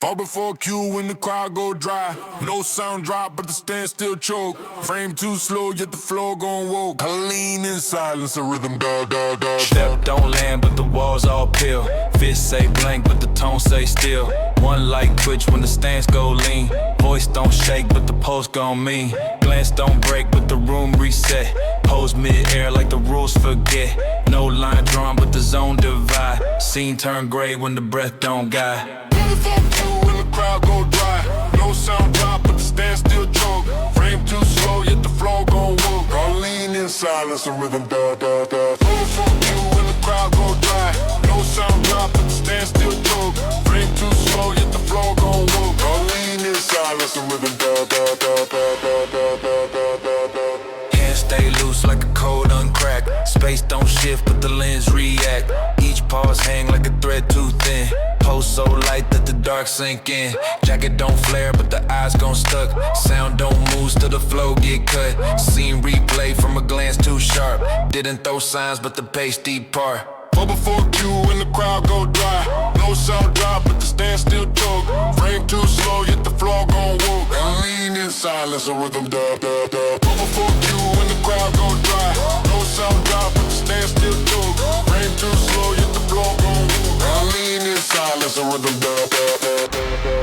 Fall before cue when the crowd go dry. No sound drop, but the stand still choke. Frame too slow, yet the floor gon' woke. I lean in silence, a rhythm da da da. Step don't land, but the walls all peel. Fist say blank, but the tone say still. One light twitch when the stance go lean. Voice don't shake, but the post gon' mean. Glance don't break, but the room reset. Pose mid-air like the rules forget. No line drawn, but the zone divide. Scene turn gray when the breath don't guide. When the crowd go dry, no sound drop, but the stand still choke. Frame too slow, yet the floor gon' woke. I lean in silence, a rhythm da da da. When the crowd go dry, no sound drop, but the stand still choke. Frame too slow, yet the floor gon' woke. I lean in silence, a rhythm da da da da da da da da da. Hands stay loose like a code uncracked. Space don't shift, but the lens react. Each pause hang like a thread too thin. Post so light that the dark sink in. Jacket don't flare, but the eyes gon' stuck. Sound don't move till the flow get cut. Scene replay from a glance too sharp. Didn't throw signs, but the pace depart. Fall before cue when the crowd go dry. No sound drop, but the stand still choke. Frame too slow, yet the floor gon' woke. I lean in silence, a rhythm da da da. Fall before cue when the crowd go dry. No sound drop, but the stand still choke. Frame too slow, yet the floor gon' woke. I lean in silence, a rhythm da da da da da.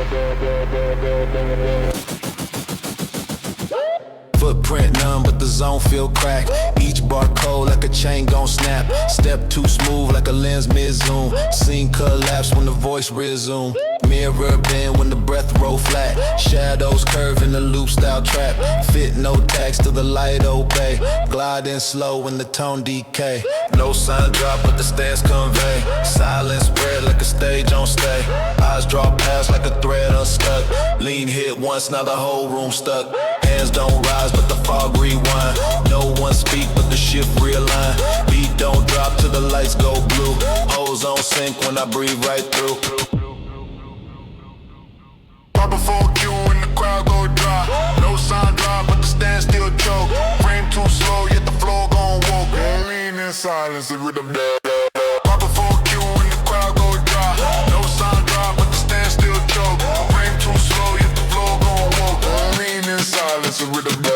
Footprint none, but the zone feel cracked. Each bar cold like a chain gon' snap. Step too smooth like a lens mid-zoom. Scene collapse when the voice resume. Mirror bend when the breath roll flat. Shadows curve in the loop style trap. Fit no tax till the light obey. Gliding slow when the tone decay. No sign drop but the stance convey. Silence spread like a stage on stay. Eyes draw past like a thread unstuck. Lean hit once, now the whole room stuck. stands don't rise, but the fog rewind. No one speak, but the shift realign. Beat don't drop till the lights go blue. Hoes on sync when I breathe right through. Pop a 4Q and the crowd go dry. No sign dry, but the stand still choke. Frame too slow, yet the floor gon' woke. Lean in silence, the rhythm dead. Pop a 4Q and the crowd go dry. No sign dry, but the stand still choke. Frame too slow, yet the floor gon' woke. Lean in silence, the rhythm dead.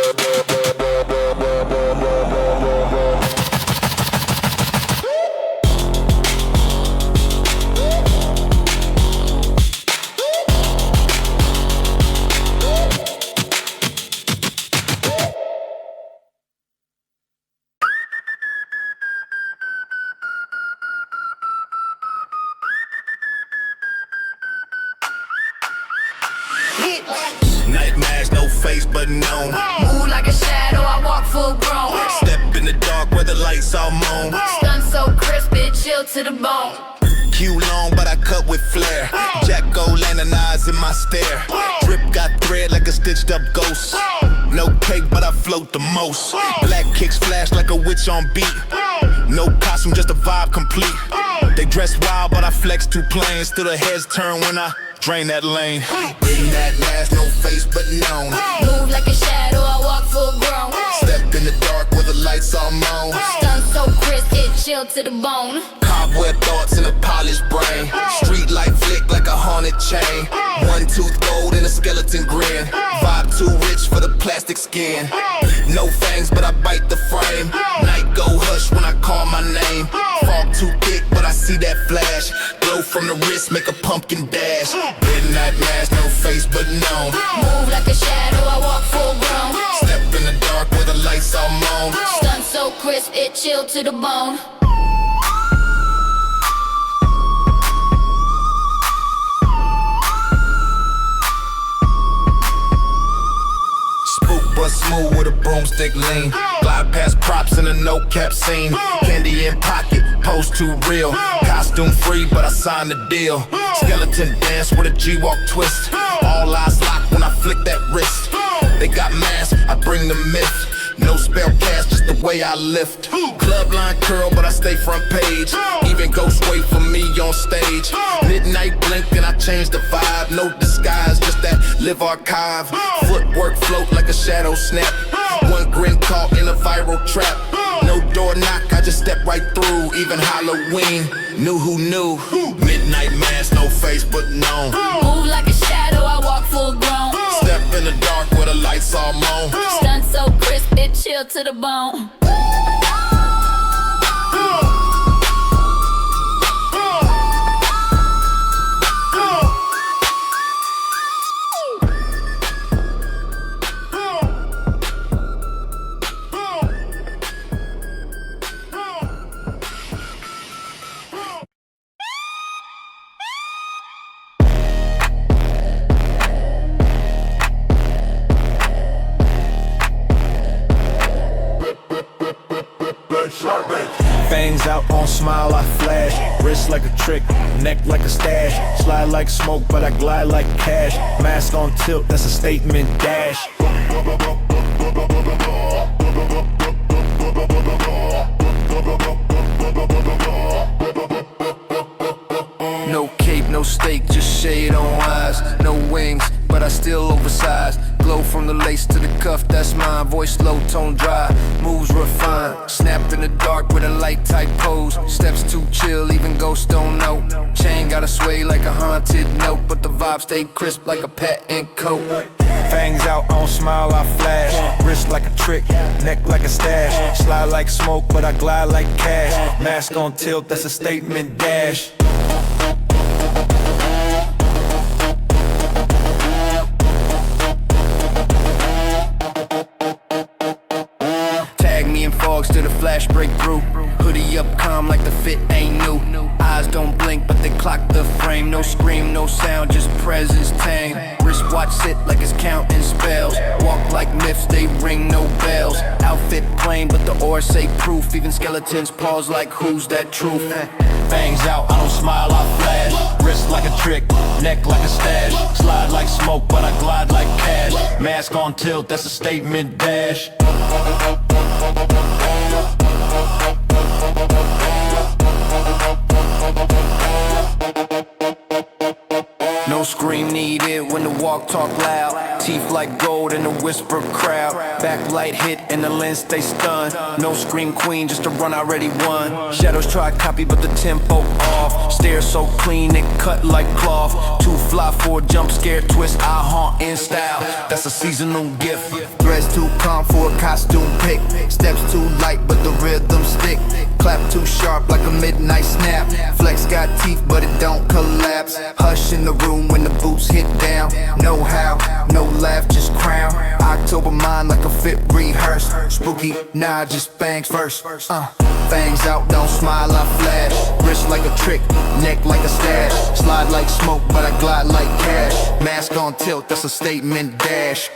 Nightmares, no face but known. Move like a shadow, I walk full grown. Step in the dark where the lights all moan. Stunt so crisp, it chill to the bone. Q long, but I cut with flair. Jack-o'-lantern eyes in my stare. Drip got thread like a stitched up ghost. No cake, but I float the most. Black kicks flash like a witch on beat. No costume, just a vibe complete. They dress wild, but I flex too plain. Still the heads turn when I drain that lane. In that mask, no face but known. Move like a shadow, I walk full grown. Step in the dark where the lights all moan. Stunt so crisp, it chill to the bone. Cobweb thoughts in a polished brain. Street light flick like a haunted chain. One tooth gold and a skeleton grin. Vibe too rich for the plastic skin. No fangs, but I bite the frame. Night go hush when I call my name. Fog too thick, but I see that flash. Glow from the wrist, make a pumpkin dash. Midnight mask, no face but known. Move like a shadow, I walk full grown. Step in the dark where the lights all moan. Stunt so crisp, it chill to the bone. Spook but smooth with a broomstick lean. Glide past props in a no-cap scene. Candy in pocket, pose too real. Costume free, but I signed the deal. Skeleton dance with a G-walk twist. All eyes locked when I flick that wrist. They got masks, I bring the myth. No spell cast, just the way I lift. Club line curl, but I stay front page. Even ghosts wait for me on stage. Midnight blink and I change the vibe. No disguise, just that live archive. Footwork float like a shadow snap. One grin caught in a viral trap. No door knock, I just step right through. Even Halloween, knew who knew. Midnight mask, no face but known. Move like a shadow, I walk full grown. Step in the dark where the lights all moan. Stunt so crisp, it chill to the bone. Fangs out on smile, I flash. Wrist like a trick, neck like a stash. Slide like smoke, but I glide like cash. Mask on tilt, that's a statement dash. No cape, no stake, just shade on eyes. No wings, but I still oversized. Glow from the lace to the cuff, that's mine. Voice low, tone dry, moves refined. Snapped in the dark with a light tight pose. Steps too chill, even ghosts don't know. Chain gotta sway like a haunted note, but the vibe stay crisp like a patent coat. Fangs out on smile, I flash. Wrist like a trick, neck like a stash. Slide like smoke, but I glide like cash. Mask on tilt, that's a statement dash. Tag me in fogs till the flash break through. Hoodie up calm like the fit ain't new. Eyes don't blink, but they clock the frame. No scream, no sound, just presence tame. Wristwatch sit like it's counting spells. Walk like myths, they ring no bells. Outfit plain, but the aura say proof. Even skeletons pause like who's that truth? Fangs out, I don't smile, I flash. Wrist like a trick, neck like a stash. Slide like smoke, but I glide like cash. Mask on tilt, that's a statement dash. No scream needed when the walk talk loud. Teeth like gold in a whisper crowd. Backlight hit and the lens stay stunned. No scream queen, just a run already won. Shadows try copy but the tempo off. Stairs so clean it cut like cloth. Too fly for a jump scare twist, I haunt in style. That's a seasonal gift. Dress too calm for a costume pick. Steps too light but the rhythm stick. Clap too sharp like a midnight snap. Flex got teeth but it don't collapse. Hush in the room when the boots hit down. No how, no laugh, just crown. October mind like a fit rehearsed. Spooky, nah, just fangs first. Fangs out, don't smile, I flash. Wrist like a trick, neck like a stash. Slide like smoke, but I glide like cash. Mask on tilt, that's a statement dash.